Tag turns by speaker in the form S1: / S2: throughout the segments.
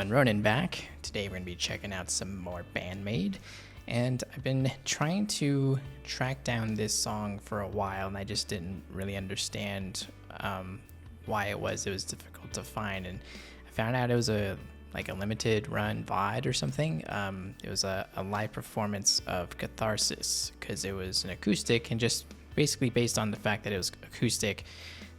S1: everyone, Ronan back. Today we're going to be checking out some more BAND-MAID, and I've been trying to track down this song for a while, and I just didn't really understand why it was difficult to find, and I found out it was a limited run VOD or something. It was a live performance of Catharsis, because it was an acoustic, and just basically based on the fact that it was acoustic,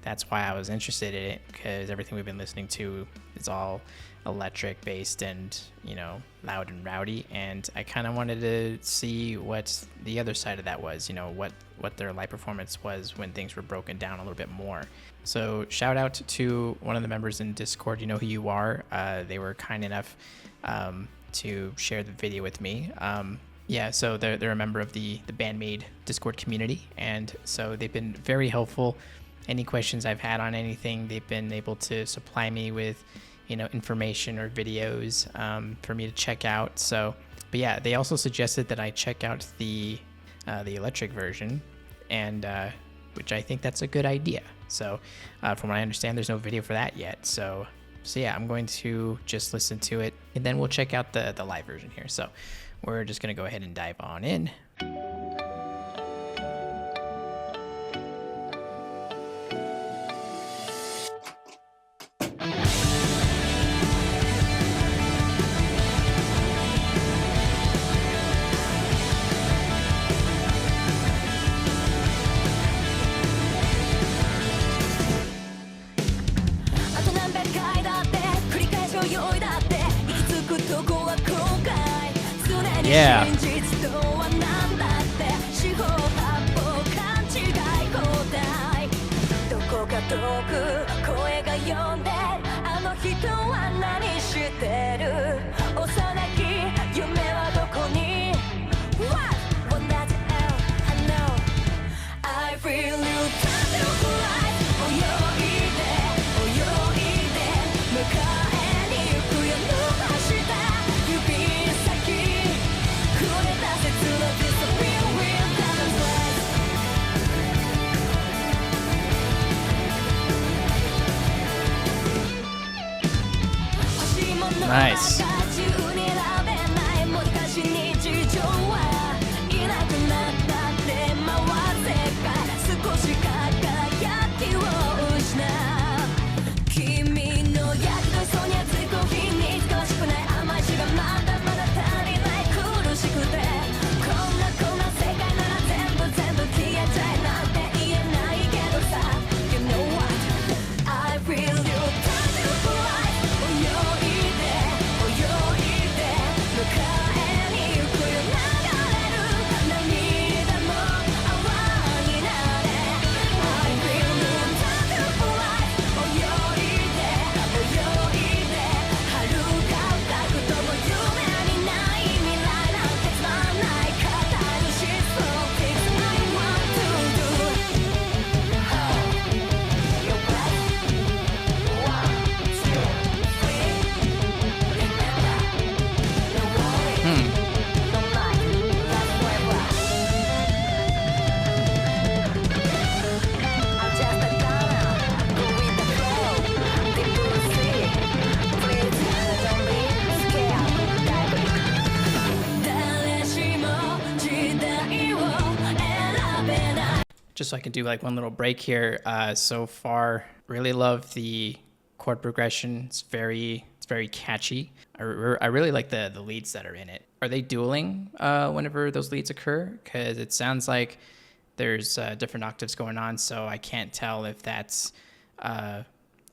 S1: that's why I was interested in it, because everything we've been listening to is all electric based and, you know, loud and rowdy, and I kind of wanted to see what the other side of that was, you know, what their live performance was when things were broken down a little bit more. So shout out to one of the members in Discord. You know who you are. They were kind enough to share the video with me. Yeah, so they're a member of the BAND-MAID Discord community, and so they've been very helpful. Any questions I've had on anything, they've been able to supply me with, you know, information or videos for me to check out. So, but yeah, they also suggested that I check out the electric version, and which I think that's a good idea. So, from what I understand, there's no video for that yet. So yeah, I'm going to just listen to it, and then we'll check out the live version here. So we're just gonna go ahead and dive on in. Yeah. Nice. Just so I can do like one little break here. So far, really love the chord progression. It's very catchy. I really like the leads that are in it. Are they dueling whenever those leads occur? Because it sounds like there's different octaves going on, so I can't tell if that's I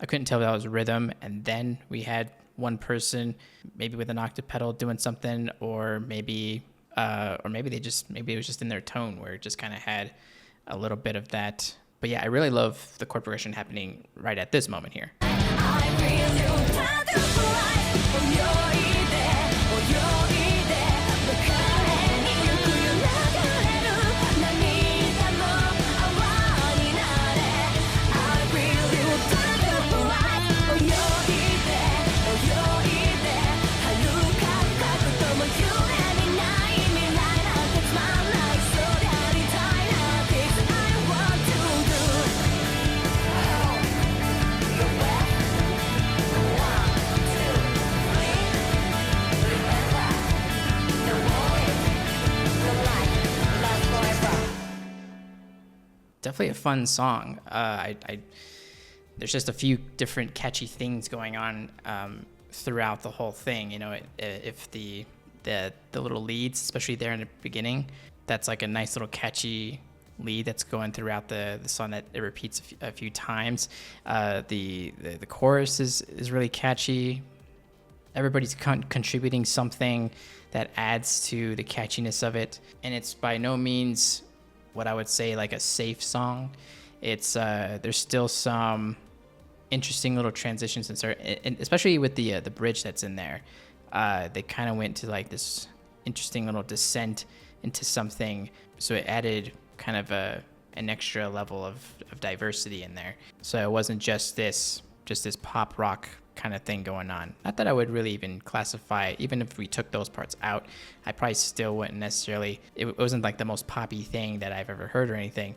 S1: couldn't tell if that was rhythm, and then we had one person maybe with an octave pedal doing something, or maybe it was just in their tone where it just kind of had a little bit of that. But yeah, I really love the chord progression happening right at this moment here. definitely a fun song. There's just a few different catchy things going on throughout the whole thing. You know, if the little leads, especially there in the beginning, that's like a nice little catchy lead that's going throughout the song that it repeats a few times. The chorus is really catchy. Everybody's contributing something that adds to the catchiness of it, and it's by no means what I would say like a safe song. It's there's still some interesting little transitions and especially with the bridge that's in there. They kind of went to like this interesting little descent into something, so it added kind of an extra level of diversity in there. So it wasn't just this pop rock kind of thing going on. Not that I would really even classify, even if we took those parts out, I probably still wouldn't necessarily, it wasn't like the most poppy thing that I've ever heard or anything.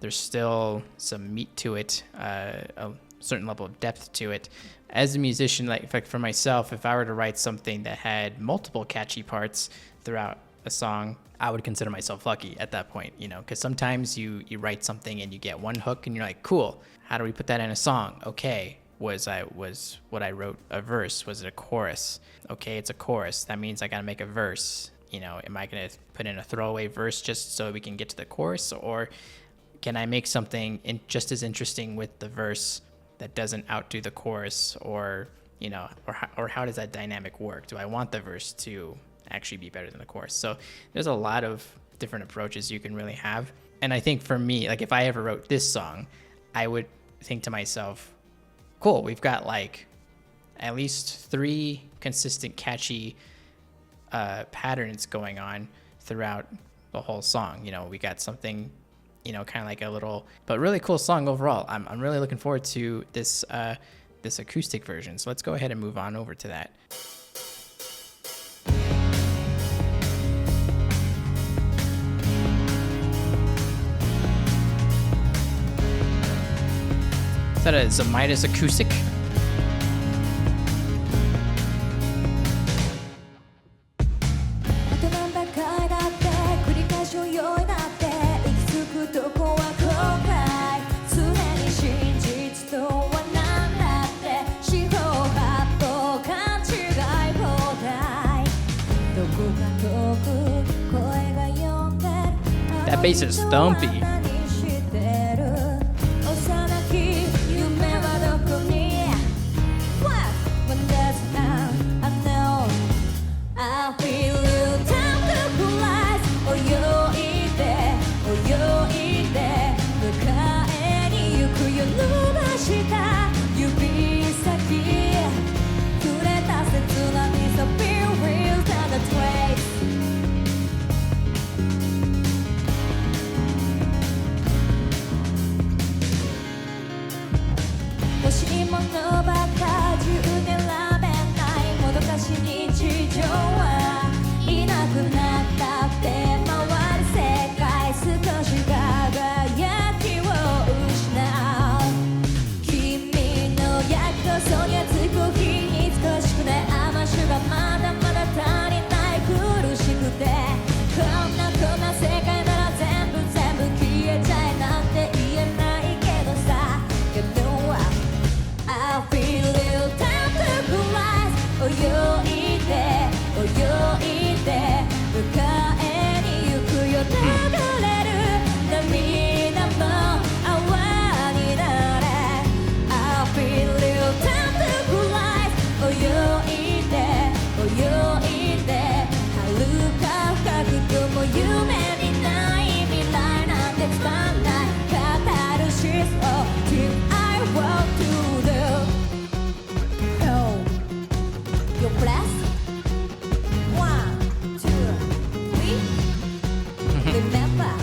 S1: There's still some meat to it, a certain level of depth to it. As a musician, like for myself, if I were to write something that had multiple catchy parts throughout a song, I would consider myself lucky at that point, you know, because sometimes you write something and you get one hook and you're like, cool, how do we put that in a song? Okay, was what I wrote a verse? Was it a chorus? Okay, it's a chorus. That means I gotta make a verse. You know, am I gonna put in a throwaway verse just so we can get to the chorus, or can I make something just as interesting with the verse that doesn't outdo the chorus, or you know, or how does that dynamic work? Do I want the verse to actually be better than the chorus? So there's a lot of different approaches you can really have. And I think for me, like if I ever wrote this song, I would think to myself, cool, we've got like at least 3 consistent catchy patterns going on throughout the whole song. You know, we got something, you know, kind of like a little, but really cool song overall. I'm really looking forward to this acoustic version. So let's go ahead and move on over to that. Is that a BAND-MAID acoustic? That bass is thumpy.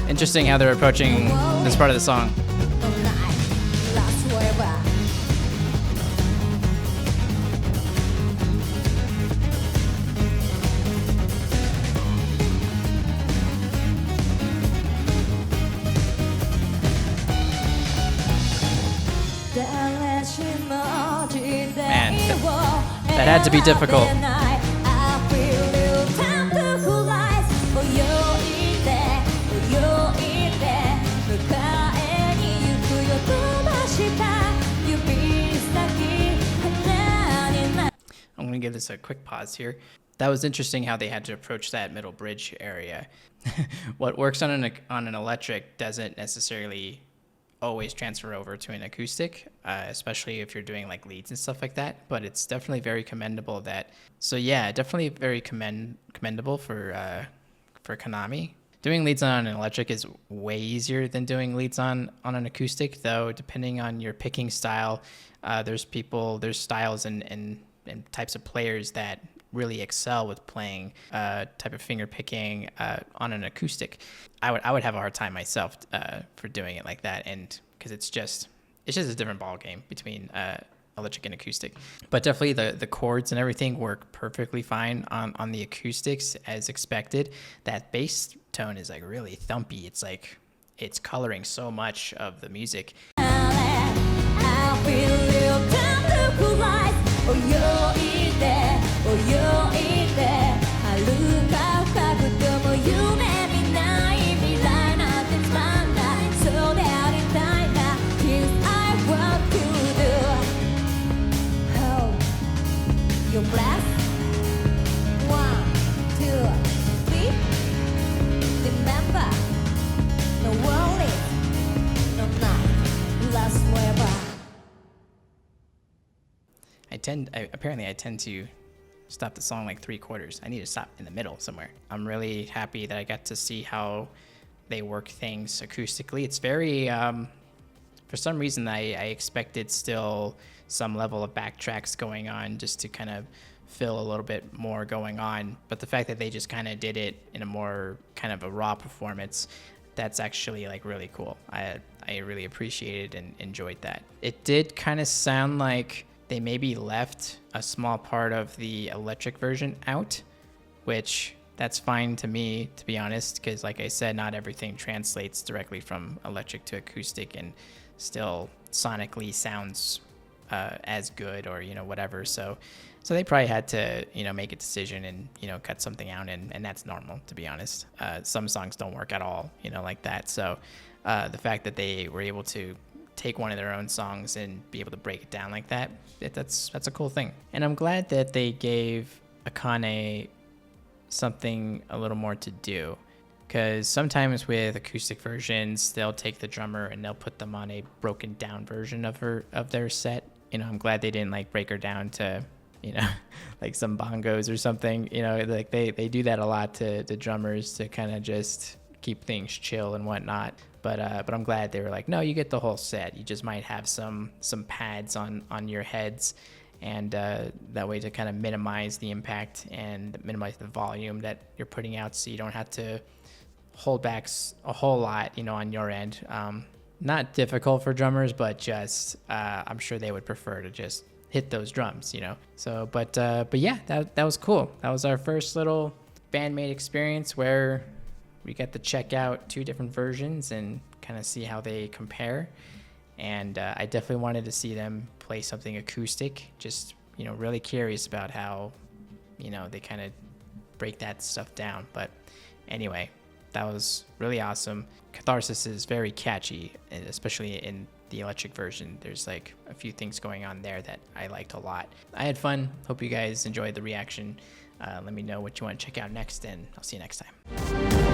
S1: Interesting how they're approaching this part of the song. Man, that had to be difficult. just a quick pause here. That was interesting how they had to approach that middle bridge area. What works on an electric doesn't necessarily always transfer over to an acoustic, especially if you're doing like leads and stuff like that. But it's definitely very commendable that. So yeah, definitely very commendable for Konami. Doing leads on an electric is way easier than doing leads on an acoustic, though. Depending on your picking style, there's styles and types of players that really excel with playing type of finger picking on an acoustic. I would have a hard time myself for doing it like that, and because it's just a different ball game between electric and acoustic. But definitely the chords and everything work perfectly fine on the acoustics as expected. That bass tone is like really thumpy. It's like it's coloring so much of the music.
S2: Your blast. 1, 2, 3. Remember, no worries, no night lasts forever.
S1: I tend to stop the song like 3/4. I need to stop in the middle somewhere. I'm really happy that I got to see how they work things acoustically. It's very, for some reason, I expected still some level of backtracks going on just to kind of feel a little bit more going on. But the fact that they just kind of did it in a more kind of a raw performance, that's actually like really cool. I really appreciated and enjoyed that. It did kind of sound like they maybe left a small part of the electric version out, which that's fine to me, to be honest, because like I said, not everything translates directly from electric to acoustic and still sonically sounds as good or, whatever. So they probably had to, make a decision and, cut something out, and that's normal, to be honest. Some songs don't work at all, like that. So the fact that they were able to take one of their own songs and be able to break it down like that, that's a cool thing. And I'm glad that they gave Akane something a little more to do, because sometimes with acoustic versions, they'll take the drummer and they'll put them on a broken down version of their set. I'm glad they didn't like break her down to, like some bongos or something. Like they do that a lot to drummers to kind of just keep things chill and whatnot. But I'm glad they were like, no, you get the whole set. You just might have some pads on your heads, and that way to kind of minimize the impact and minimize the volume that you're putting out, so you don't have to hold back a whole lot, on your end. Not difficult for drummers, but just I'm sure they would prefer to just hit those drums, So, but yeah, that was cool. That was our first little BAND-MAID experience where we get to check out 2 different versions and kind of see how they compare. And I definitely wanted to see them play something acoustic. Just, really curious about how, they kind of break that stuff down. But anyway, that was really awesome. Catharsis is very catchy, especially in the electric version. There's like a few things going on there that I liked a lot. I had fun. Hope you guys enjoyed the reaction. Let me know what you want to check out next, and I'll see you next time.